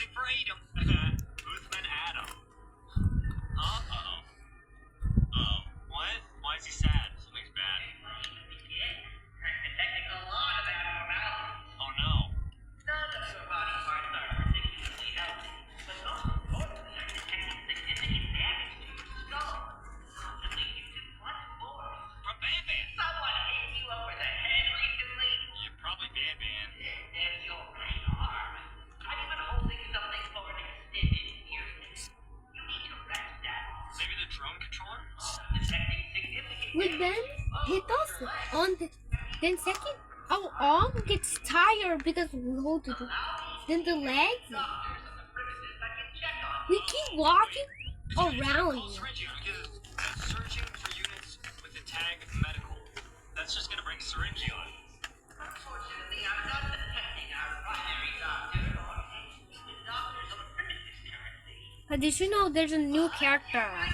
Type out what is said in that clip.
wait for Adam. Uthman Adam. Uh-oh. Oh, what? Why is he sad? Something's bad. Detecting a lot of abnormalities. Oh no. None of your body parts are particularly healthy, but most importantly, are detecting significant damage to your skull, possibly due to blunt force. From Ban Ban. Someone hit you over the head recently? You're probably Ban Ban. There's your right arm. I'm even holding something for an extended period. You need to rest that. Maybe the drone controller? Detecting significant Wait, then hit us on the 10 seconds. Our arm gets tired because we hold it. Then the legs. doctors on the premises that can check on We keep walking around. Call Syringe because it's searching for units with the tag medical. That's just gonna bring Syringe on. Unfortunately, I'm not detecting our primary doctor or the doctors on the premises currently. Did you know there's a new character? I